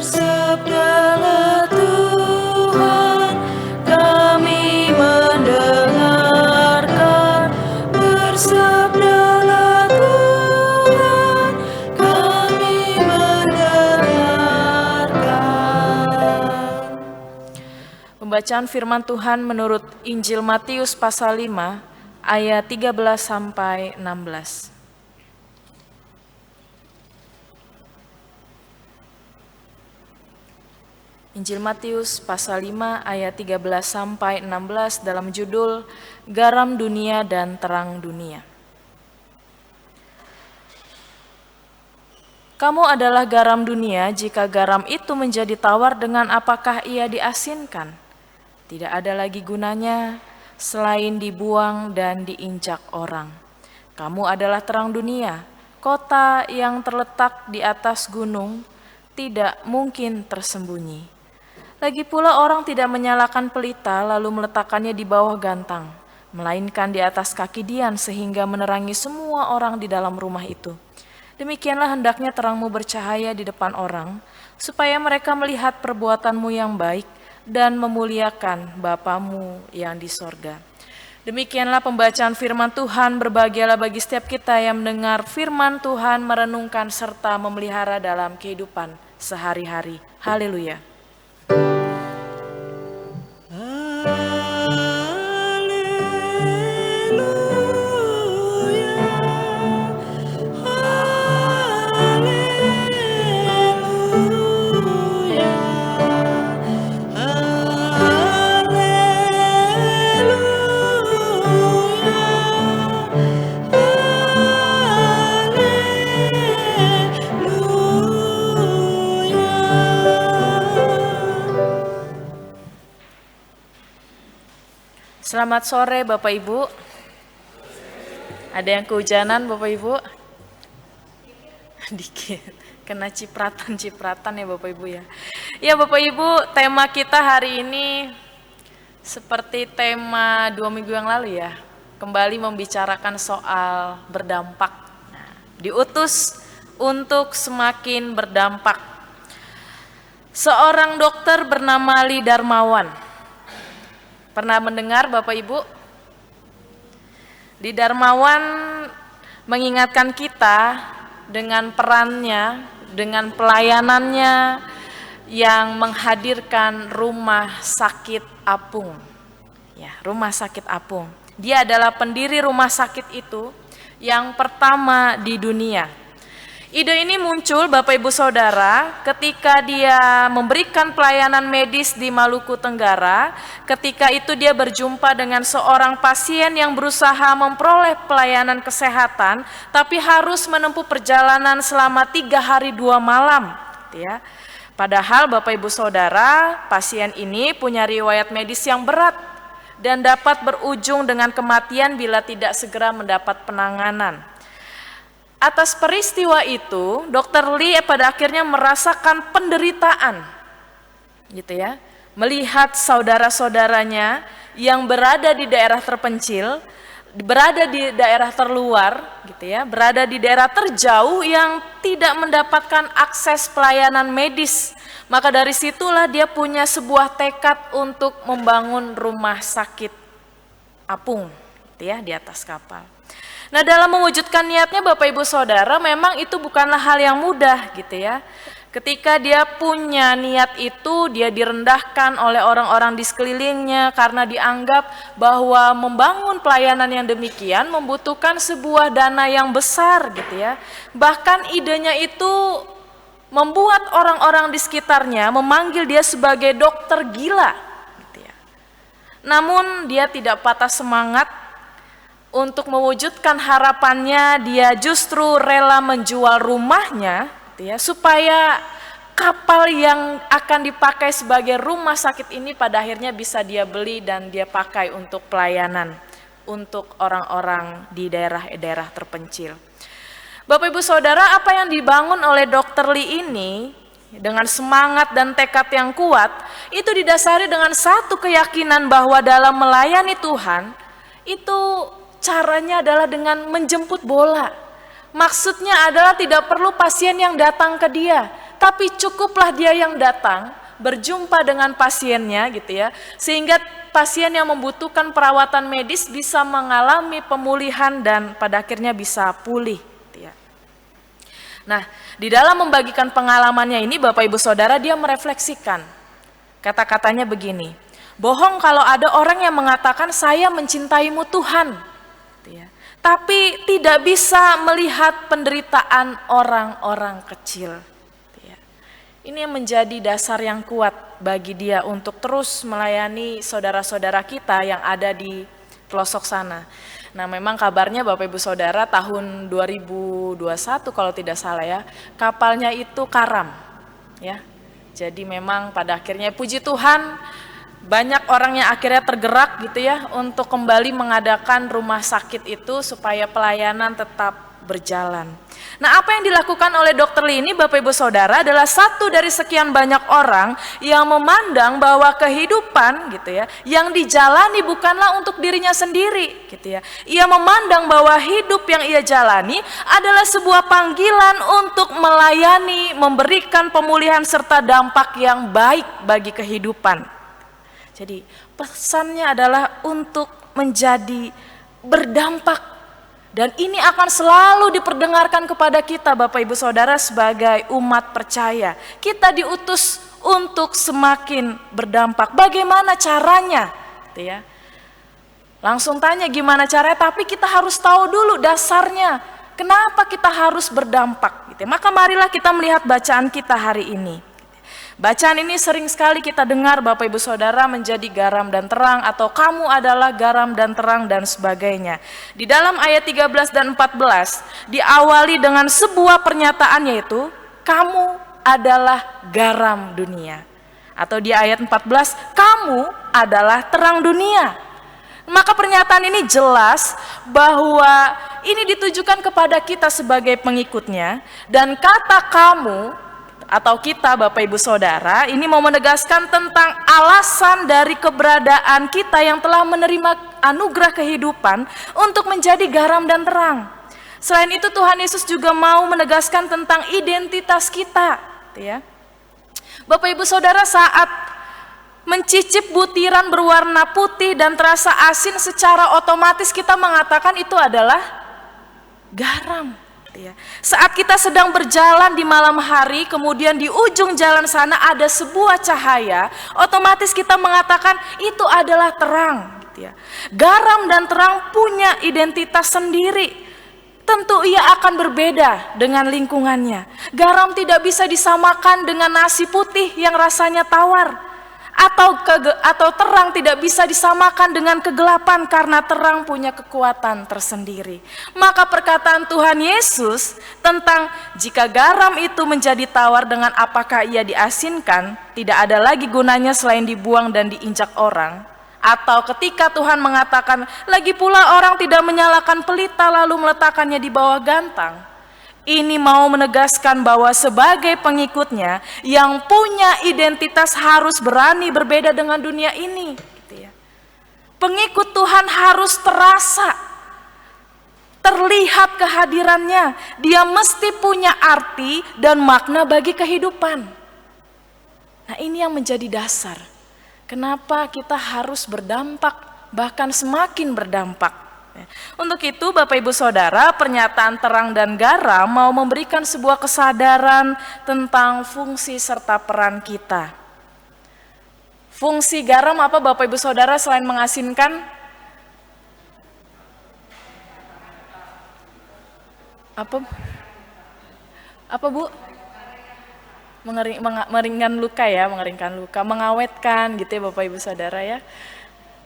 Bersabdalah Tuhan, kami mendengarkan. Bersabdalah Tuhan, kami mendengarkan. Pembacaan firman Tuhan menurut Injil Matius pasal 5 ayat 13 sampai 16. Injil Matius pasal 5 ayat 13 sampai 16 dalam judul Garam Dunia dan Terang Dunia. Kamu adalah garam dunia. Jika garam itu menjadi tawar, dengan apakah ia diasinkan? Tidak ada lagi gunanya selain dibuang dan diinjak orang. Kamu adalah terang dunia. Kota yang terletak di atas gunung tidak mungkin tersembunyi. Lagi pula orang tidak menyalakan pelita lalu meletakkannya di bawah gantang, melainkan di atas kaki dian sehingga menerangi semua orang di dalam rumah itu. Demikianlah hendaknya terangmu bercahaya di depan orang, supaya mereka melihat perbuatanmu yang baik dan memuliakan Bapamu yang di sorga. Demikianlah pembacaan firman Tuhan. Berbahagialah bagi setiap kita yang mendengar firman Tuhan, merenungkan serta memelihara dalam kehidupan sehari-hari. Haleluya. Selamat sore Bapak Ibu. Ada yang kehujanan Bapak Ibu? Dikit, kena cipratan ya Bapak Ibu ya. Ya Bapak Ibu, tema kita hari ini seperti tema 2 minggu yang lalu ya. Kembali membicarakan soal berdampak. Nah, diutus untuk semakin berdampak. Seorang dokter bernama Lee Darmawan. Pernah mendengar Bapak Ibu? Lee Darmawan mengingatkan kita dengan perannya, dengan pelayanannya yang menghadirkan rumah sakit apung. Ya, rumah sakit apung. Dia adalah pendiri rumah sakit itu yang pertama di dunia. Ide ini muncul Bapak Ibu Saudara ketika dia memberikan pelayanan medis di Maluku Tenggara. Ketika itu dia berjumpa dengan seorang pasien yang berusaha memperoleh pelayanan kesehatan, tapi harus menempuh perjalanan selama 3 hari 2 malam. Ya. Padahal Bapak Ibu Saudara, pasien ini punya riwayat medis yang berat dan dapat berujung dengan kematian bila tidak segera mendapat penanganan. Atas peristiwa itu, Dr. Lee pada akhirnya merasakan penderitaan, gitu ya, melihat saudara-saudaranya yang berada di daerah terpencil, berada di daerah terluar, gitu ya, berada di daerah terjauh yang tidak mendapatkan akses pelayanan medis. Maka dari situlah dia punya sebuah tekad untuk membangun rumah sakit apung, gitu ya, di atas kapal. Nah, dalam mewujudkan niatnya Bapak Ibu Saudara, memang itu bukanlah hal yang mudah gitu ya. Ketika dia punya niat itu, dia direndahkan oleh orang-orang di sekelilingnya karena dianggap bahwa membangun pelayanan yang demikian membutuhkan sebuah dana yang besar gitu ya. Bahkan idenya itu membuat orang-orang di sekitarnya memanggil dia sebagai dokter gila gitu ya. Namun dia tidak patah semangat. Untuk mewujudkan harapannya, dia justru rela menjual rumahnya gitu ya, supaya kapal yang akan dipakai sebagai rumah sakit ini pada akhirnya bisa dia beli dan dia pakai untuk pelayanan untuk orang-orang di daerah-daerah terpencil. Bapak Ibu Saudara, apa yang dibangun oleh Dr. Lee ini dengan semangat dan tekad yang kuat itu didasari dengan satu keyakinan bahwa dalam melayani Tuhan itu caranya adalah dengan menjemput bola. Maksudnya adalah tidak perlu pasien yang datang ke dia, tapi cukuplah dia yang datang berjumpa dengan pasiennya gitu ya, sehingga pasien yang membutuhkan perawatan medis bisa mengalami pemulihan dan pada akhirnya bisa pulih gitu ya. Nah, di dalam membagikan pengalamannya ini Bapak Ibu Saudara, dia merefleksikan kata-katanya begini, bohong kalau ada orang yang mengatakan saya mencintaimu Tuhan gitu ya, tapi tidak bisa melihat penderitaan orang-orang kecil. Ini yang menjadi dasar yang kuat bagi dia untuk terus melayani saudara-saudara kita yang ada di pelosok sana. Nah, memang kabarnya Bapak Ibu Saudara tahun 2021 kalau tidak salah ya, kapalnya itu karam ya. Jadi memang pada akhirnya puji Tuhan banyak orang yang akhirnya tergerak gitu ya untuk kembali mengadakan rumah sakit itu supaya pelayanan tetap berjalan. Nah, apa yang dilakukan oleh Dr. Lee ini Bapak Ibu Saudara adalah satu dari sekian banyak orang yang memandang bahwa kehidupan gitu ya, yang dijalani bukanlah untuk dirinya sendiri gitu ya. Ia memandang bahwa hidup yang ia jalani adalah sebuah panggilan untuk melayani, memberikan pemulihan serta dampak yang baik bagi kehidupan. Jadi, pesannya adalah untuk menjadi berdampak. Dan ini akan selalu diperdengarkan kepada kita Bapak Ibu Saudara sebagai umat percaya. Kita diutus untuk semakin berdampak. Bagaimana caranya? Gitu ya. Langsung tanya gimana caranya, tapi kita harus tahu dulu dasarnya. Kenapa kita harus berdampak? Gitu ya. Maka marilah kita melihat bacaan kita hari ini. Bacaan ini sering sekali kita dengar Bapak Ibu Saudara, menjadi garam dan terang, atau kamu adalah garam dan terang dan sebagainya. Di dalam ayat 13 dan 14 diawali dengan sebuah pernyataan, yaitu kamu adalah garam dunia. Atau di ayat 14 kamu adalah terang dunia. Maka pernyataan ini jelas bahwa ini ditujukan kepada kita sebagai pengikutnya, dan kata kamu atau kita Bapak Ibu Saudara ini mau menegaskan tentang alasan dari keberadaan kita yang telah menerima anugerah kehidupan untuk menjadi garam dan terang. Selain itu Tuhan Yesus juga mau menegaskan tentang identitas kita ya. Bapak Ibu Saudara, saat mencicip butiran berwarna putih dan terasa asin, secara otomatis kita mengatakan itu adalah garam. Saat kita sedang berjalan di malam hari, kemudian di ujung jalan sana ada sebuah cahaya, otomatis kita mengatakan itu adalah terang. Garam dan terang punya identitas sendiri. Tentu ia akan berbeda dengan lingkungannya. Garam tidak bisa disamakan dengan nasi putih yang rasanya tawar. Atau terang tidak bisa disamakan dengan kegelapan, karena terang punya kekuatan tersendiri. Maka perkataan Tuhan Yesus tentang jika garam itu menjadi tawar, dengan apakah ia diasinkan, tidak ada lagi gunanya selain dibuang dan diinjak orang. Atau ketika Tuhan mengatakan, lagi pula orang tidak menyalakan pelita lalu meletakkannya di bawah gantang. Ini mau menegaskan bahwa sebagai pengikutnya yang punya identitas harus berani berbeda dengan dunia ini. Pengikut Tuhan harus terasa, terlihat kehadirannya. Dia mesti punya arti dan makna bagi kehidupan. Nah, ini yang menjadi dasar. Kenapa kita harus berdampak, bahkan semakin berdampak. Untuk itu Bapak Ibu Saudara, pernyataan terang dan garam mau memberikan sebuah kesadaran tentang fungsi serta peran kita. Fungsi garam apa Bapak Ibu Saudara selain mengasinkan? Apa Bu? Mengeringkan luka ya, mengawetkan gitu ya Bapak Ibu Saudara ya.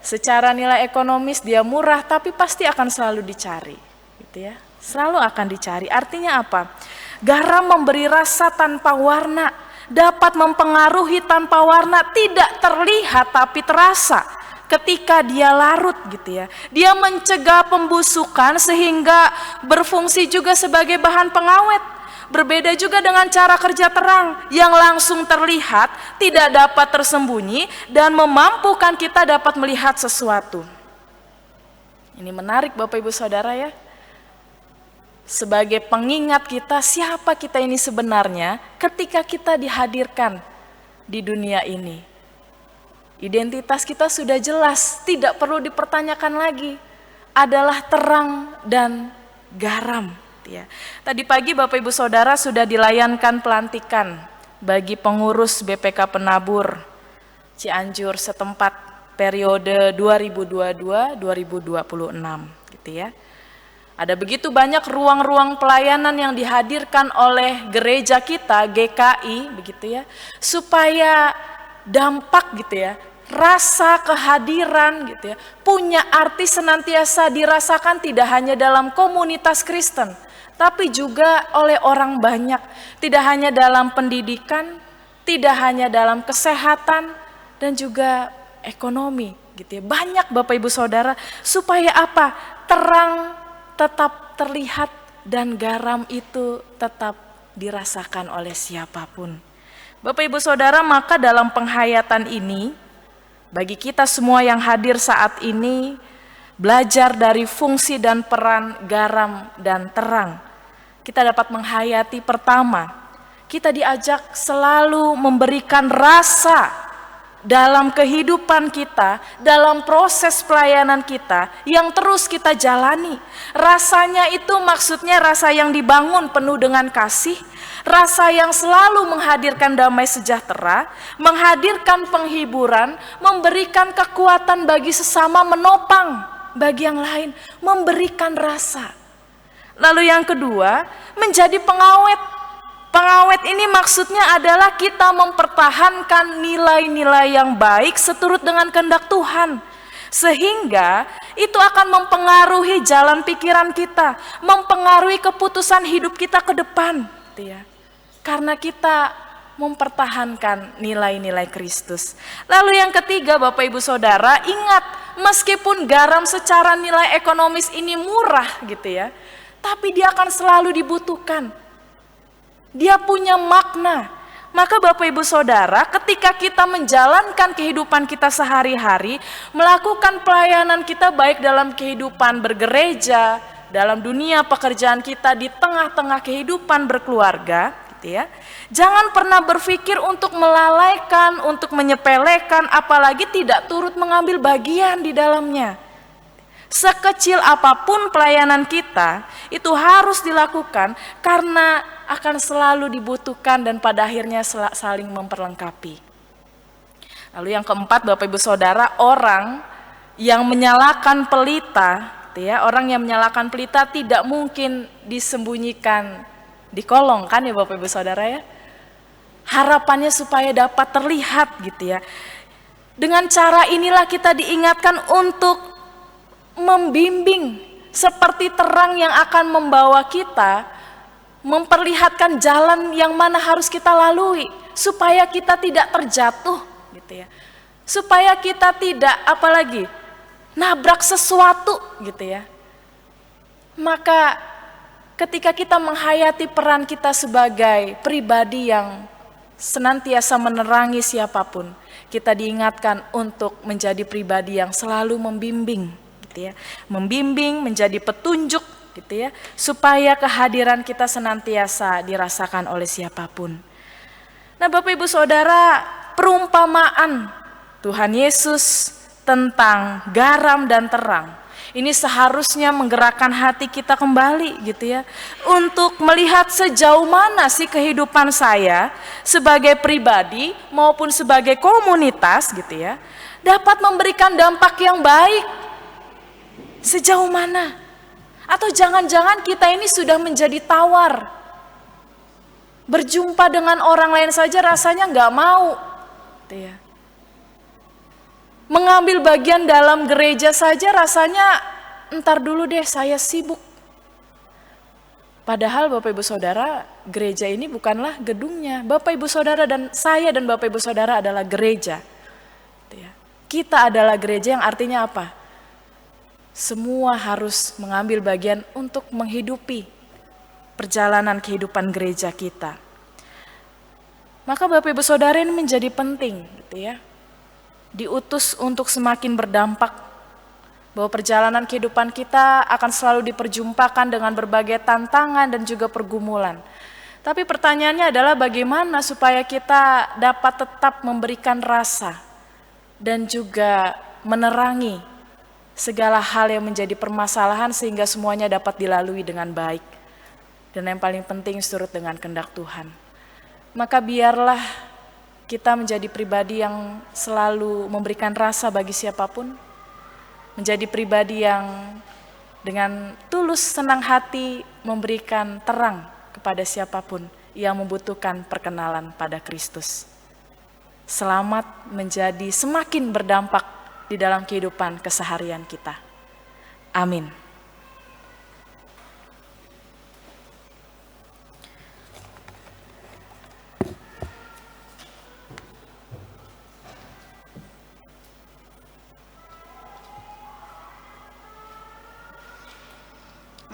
Secara nilai ekonomis dia murah, tapi pasti akan selalu dicari, gitu ya. Selalu akan dicari. Artinya apa? Garam memberi rasa tanpa warna, dapat mempengaruhi tanpa warna, tidak terlihat tapi terasa ketika dia larut, gitu ya. Dia mencegah pembusukan sehingga berfungsi juga sebagai bahan pengawet. Berbeda juga dengan cara kerja terang yang langsung terlihat, tidak dapat tersembunyi, dan memampukan kita dapat melihat sesuatu. Ini menarik Bapak Ibu Saudara ya. sebagai pengingat kita siapa kita ini sebenarnya ketika kita dihadirkan di dunia ini. Identitas kita sudah jelas, tidak perlu dipertanyakan lagi. Adalah terang dan garam. Ya. Tadi pagi Bapak Ibu Saudara sudah dilayankan pelantikan bagi pengurus BPK Penabur Cianjur setempat periode 2022-2026 gitu ya. Ada begitu banyak ruang-ruang pelayanan yang dihadirkan oleh gereja kita GKI begitu ya, supaya dampak gitu ya, rasa kehadiran gitu ya, punya arti senantiasa dirasakan tidak hanya dalam komunitas Kristen, tapi juga oleh orang banyak, tidak hanya dalam pendidikan, tidak hanya dalam kesehatan, dan juga ekonomi gitu ya. Banyak Bapak Ibu Saudara, supaya apa? Terang tetap terlihat dan garam itu tetap dirasakan oleh siapapun. Bapak Ibu Saudara, maka dalam penghayatan ini, bagi kita semua yang hadir saat ini, belajar dari fungsi dan peran garam dan terang, kita dapat menghayati pertama, kita diajak selalu memberikan rasa dalam kehidupan kita, dalam proses pelayanan kita yang terus kita jalani. Rasanya itu maksudnya rasa yang dibangun penuh dengan kasih, rasa yang selalu menghadirkan damai sejahtera, menghadirkan penghiburan, memberikan kekuatan bagi sesama, menopang bagi yang lain, memberikan rasa. Lalu yang kedua, menjadi pengawet. Pengawet ini maksudnya adalah kita mempertahankan nilai-nilai yang baik seturut dengan kehendak Tuhan. Sehingga itu akan mempengaruhi jalan pikiran kita, mempengaruhi keputusan hidup kita ke depan. Karena kita mempertahankan nilai-nilai Kristus. Lalu yang ketiga Bapak Ibu Saudara, ingat meskipun garam secara nilai ekonomis ini murah gitu ya, tapi dia akan selalu dibutuhkan. Dia punya makna. Maka Bapak Ibu Saudara, ketika kita menjalankan kehidupan kita sehari-hari, melakukan pelayanan kita baik dalam kehidupan bergereja, dalam dunia pekerjaan kita, di tengah-tengah kehidupan berkeluarga, gitu ya. Jangan pernah berpikir untuk melalaikan, untuk menyepelekan, apalagi tidak turut mengambil bagian di dalamnya. Sekecil apapun pelayanan kita, itu harus dilakukan karena akan selalu dibutuhkan dan pada akhirnya saling memperlengkapi. Lalu yang keempat Bapak Ibu Saudara, orang yang menyalakan pelita, orang yang menyalakan pelita tidak mungkin disembunyikan di kolong kan ya Bapak Ibu Saudara ya. Harapannya supaya dapat terlihat gitu ya. Dengan cara inilah kita diingatkan untuk membimbing seperti terang yang akan membawa kita, memperlihatkan jalan yang mana harus kita lalui supaya kita tidak terjatuh gitu ya. Supaya kita tidak apalagi nabrak sesuatu gitu ya. Maka ketika kita menghayati peran kita sebagai pribadi yang senantiasa menerangi siapapun, kita diingatkan untuk menjadi pribadi yang selalu membimbing gitu ya. Membimbing, menjadi petunjuk gitu ya, supaya kehadiran kita senantiasa dirasakan oleh siapapun. Nah Bapak Ibu Saudara, perumpamaan Tuhan Yesus tentang garam dan terang ini seharusnya menggerakkan hati kita kembali gitu ya, untuk melihat sejauh mana sih kehidupan saya sebagai pribadi maupun sebagai komunitas gitu ya, dapat memberikan dampak yang baik. Sejauh mana? Atau jangan-jangan kita ini sudah menjadi tawar. Berjumpa dengan orang lain saja rasanya nggak mau. Gitu ya. Mengambil bagian dalam gereja saja rasanya entar dulu deh saya sibuk. Padahal Bapak Ibu Saudara, gereja ini bukanlah gedungnya. Bapak Ibu Saudara dan saya dan Bapak Ibu Saudara adalah gereja. Gitu ya. Kita adalah gereja yang artinya apa? Semua harus mengambil bagian untuk menghidupi perjalanan kehidupan gereja kita. Maka Bapak Ibu Saudara ini menjadi penting gitu ya. Diutus untuk semakin berdampak bahwa perjalanan kehidupan kita akan selalu diperjumpakan dengan berbagai tantangan dan juga pergumulan. Tapi pertanyaannya adalah bagaimana supaya kita dapat tetap memberikan rasa dan juga menerangi segala hal yang menjadi permasalahan sehingga semuanya dapat dilalui dengan baik. Dan yang paling penting surut dengan kehendak Tuhan. Maka biarlah kita menjadi pribadi yang selalu memberikan rasa bagi siapapun, menjadi pribadi yang dengan tulus senang hati memberikan terang kepada siapapun yang membutuhkan perkenalan pada Kristus. Selamat menjadi semakin berdampak di dalam kehidupan keseharian kita. Amin.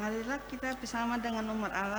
Marilah kita bersama dengan umat Allah